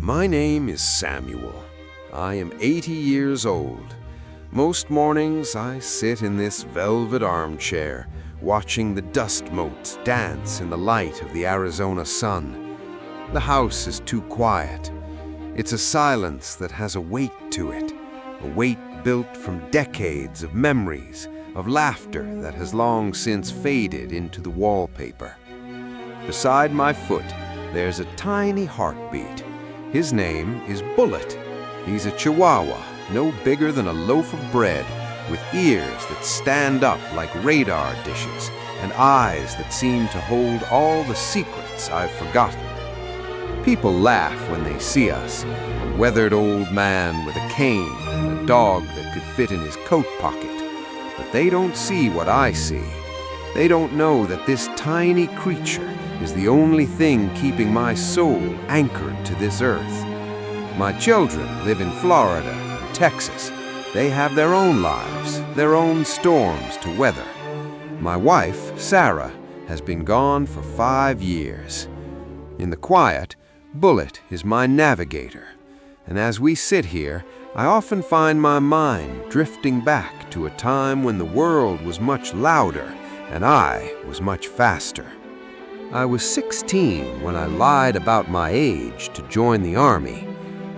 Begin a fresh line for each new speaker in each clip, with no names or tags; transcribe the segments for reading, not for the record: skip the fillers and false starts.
My name is Samuel. I am 80 years old. Most mornings I sit in this velvet armchair, watching the dust motes dance in the light of the Arizona sun. The house is too quiet. It's a silence that has a weight to it, a weight built from decades of memories, of laughter that has long since faded into the wallpaper. Beside my foot, there's a tiny heartbeat. His name is Bullet. He's a Chihuahua, no bigger than a loaf of bread, with ears that stand up like radar dishes and eyes that seem to hold all the secrets I've forgotten. People laugh when they see us, a weathered old man with a cane and a dog that could fit in his coat pocket. But they don't see what I see. They don't know that this tiny creature is the only thing keeping my soul anchored to this earth. My children live in Florida and Texas. They have their own lives, their own storms to weather. My wife, Sarah, has been gone for 5 years. In the quiet, Bullet is my navigator. And as we sit here, I often find my mind drifting back to a time when the world was much louder and I was much faster. I was 16 when I lied about my age to join the army.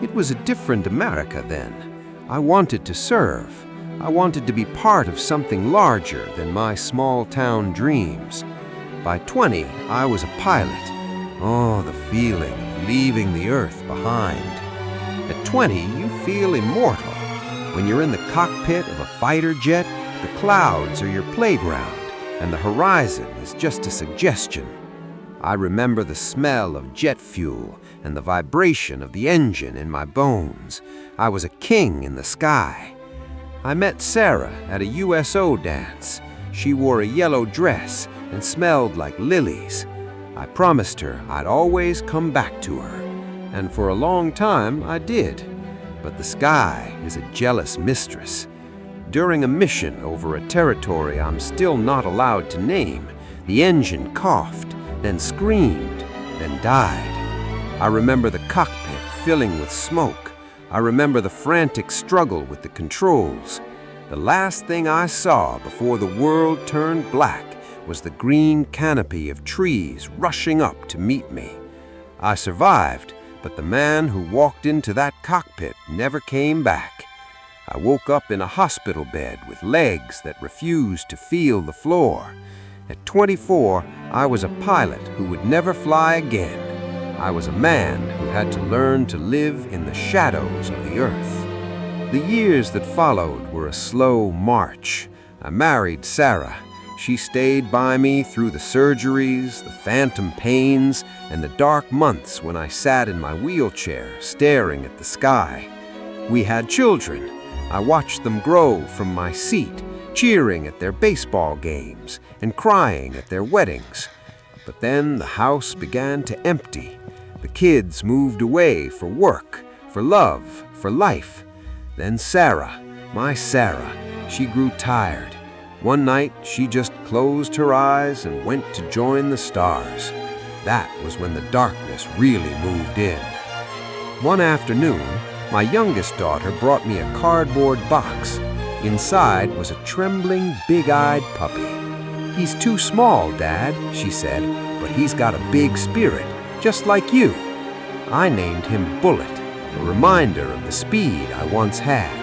It was a different America then. I wanted to serve. I wanted to be part of something larger than my small-town dreams. By 20, I was a pilot. Oh, the feeling of leaving the earth behind. At 20, you feel immortal. When you're in the cockpit of a fighter jet, the clouds are your playground, and the horizon is just a suggestion. I remember the smell of jet fuel and the vibration of the engine in my bones. I was a king in the sky. I met Sarah at a USO dance. She wore a yellow dress and smelled like lilies. I promised her I'd always come back to her, and for a long time I did. But the sky is a jealous mistress. During a mission over a territory I'm still not allowed to name, the engine coughed, then screamed, then died. I remember the cockpit filling with smoke. I remember the frantic struggle with the controls. The last thing I saw before the world turned black was the green canopy of trees rushing up to meet me. I survived, but the man who walked into that cockpit never came back. I woke up in a hospital bed with legs that refused to feel the floor. At 24, I was a pilot who would never fly again. I was a man who had to learn to live in the shadows of the earth. The years that followed were a slow march. I married Sarah. She stayed by me through the surgeries, the phantom pains, and the dark months when I sat in my wheelchair staring at the sky. We had children. I watched them grow from my seat, cheering at their baseball games and crying at their weddings. But then the house began to empty. The kids moved away for work, for love, for life. Then Sarah, my Sarah, she grew tired. One night she just closed her eyes and went to join the stars. That was when the darkness really moved in. One afternoon, my youngest daughter brought me a cardboard box. Inside was a trembling, big-eyed puppy. "He's too small, Dad," she said, "but he's got a big spirit, just like you." I named him Bullet, a reminder of the speed I once had.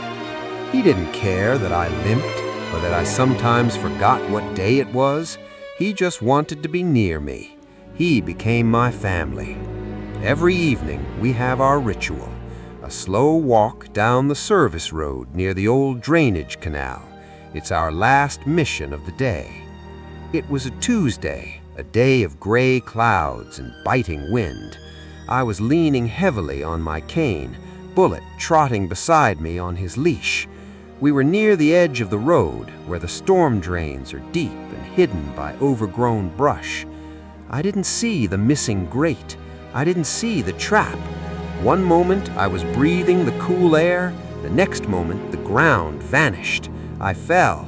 He didn't care that I limped or that I sometimes forgot what day it was. He just wanted to be near me. He became my family. Every evening we have our ritual. A slow walk down the service road near the old drainage canal. It's our last mission of the day. It was a Tuesday, a day of gray clouds and biting wind. I was leaning heavily on my cane, Bullet trotting beside me on his leash. We were near the edge of the road, where the storm drains are deep and hidden by overgrown brush. I didn't see the missing grate. I didn't see the trap. One moment I was breathing the cool air, the next moment the ground vanished. I fell.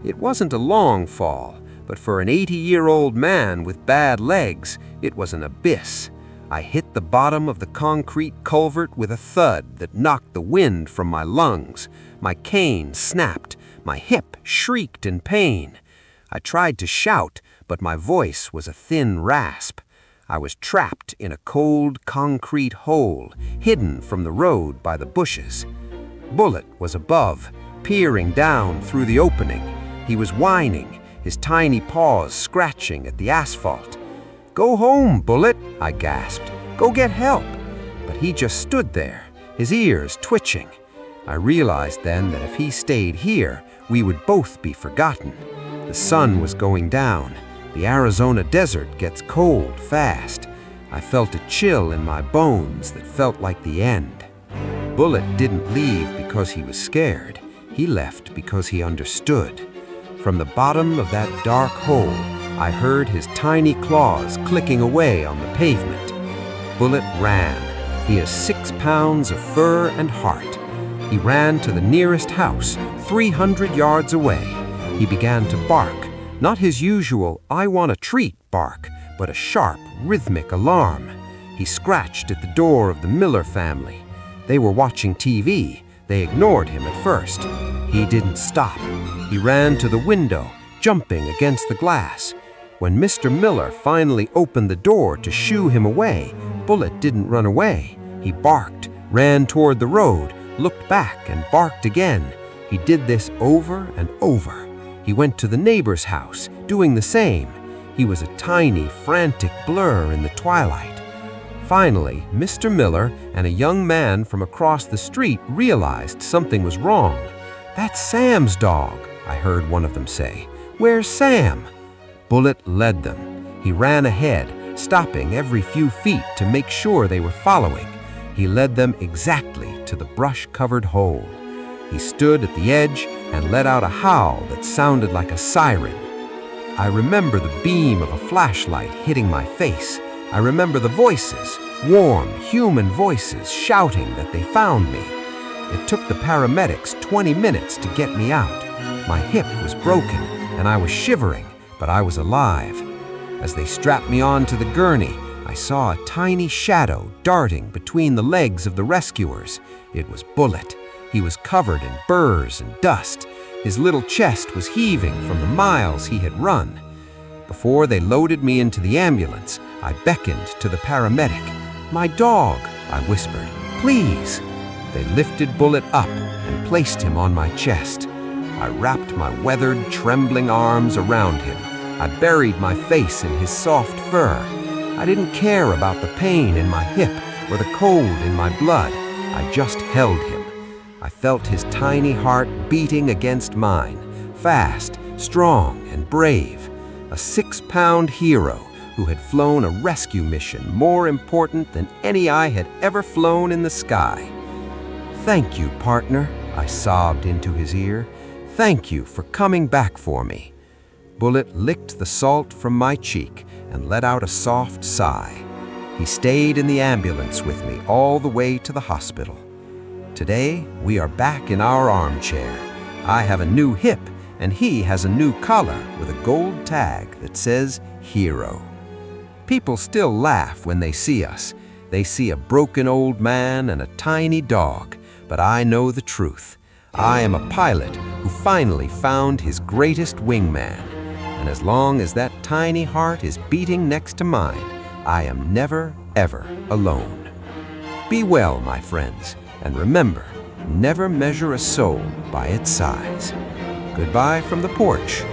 It wasn't a long fall, but for an 80-year-old man with bad legs, it was an abyss. I hit the bottom of the concrete culvert with a thud that knocked the wind from my lungs. My cane snapped. My hip shrieked in pain. I tried to shout, but my voice was a thin rasp. I was trapped in a cold concrete hole, hidden from the road by the bushes. Bullet was above, peering down through the opening. He was whining, his tiny paws scratching at the asphalt. "Go home, Bullet," I gasped. "Go get help." But he just stood there, his ears twitching. I realized then that if he stayed here, we would both be forgotten. The sun was going down. The Arizona desert gets cold fast. I felt a chill in my bones that felt like the end. Bullet didn't leave because he was scared. He left because he understood. From the bottom of that dark hole, I heard his tiny claws clicking away on the pavement. Bullet ran. He has 6 pounds of fur and heart. He ran to the nearest house, 300 yards away. He began to bark, not his usual "I want a treat" bark, but a sharp, rhythmic alarm. He scratched at the door of the Miller family. They were watching TV. They ignored him at first. He didn't stop. He ran to the window, jumping against the glass. When Mr. Miller finally opened the door to shoo him away, Bullet didn't run away. He barked, ran toward the road, looked back and barked again. He did this over and over. He went to the neighbor's house, doing the same. He was a tiny, frantic blur in the twilight. Finally, Mr. Miller and a young man from across the street realized something was wrong. "That's Sam's dog," I heard one of them say. "Where's Sam?" Bullet led them. He ran ahead, stopping every few feet to make sure they were following. He led them exactly to the brush-covered hole. He stood at the edge and let out a howl that sounded like a siren. I remember the beam of a flashlight hitting my face. I remember the voices, warm, human voices, shouting that they found me. It took the paramedics 20 minutes to get me out. My hip was broken, and I was shivering, but I was alive. As they strapped me onto the gurney, I saw a tiny shadow darting between the legs of the rescuers. It was Bullet. He was covered in burrs and dust. His little chest was heaving from the miles he had run. Before they loaded me into the ambulance, I beckoned to the paramedic. "My dog," I whispered. "Please." They lifted Bullet up and placed him on my chest. I wrapped my weathered, trembling arms around him. I buried my face in his soft fur. I didn't care about the pain in my hip or the cold in my blood. I just held him. I felt his tiny heart beating against mine, fast, strong, and brave. A 6-pound hero who had flown a rescue mission more important than any I had ever flown in the sky. "Thank you, partner," I sobbed into his ear. "Thank you for coming back for me." Bullet licked the salt from my cheek and let out a soft sigh. He stayed in the ambulance with me all the way to the hospital. Today, we are back in our armchair. I have a new hip, and he has a new collar with a gold tag that says Hero. People still laugh when they see us. They see a broken old man and a tiny dog, but I know the truth. I am a pilot who finally found his greatest wingman. And as long as that tiny heart is beating next to mine, I am never, ever alone. Be well, my friends, and remember, never measure a soul by its size. Goodbye from the porch.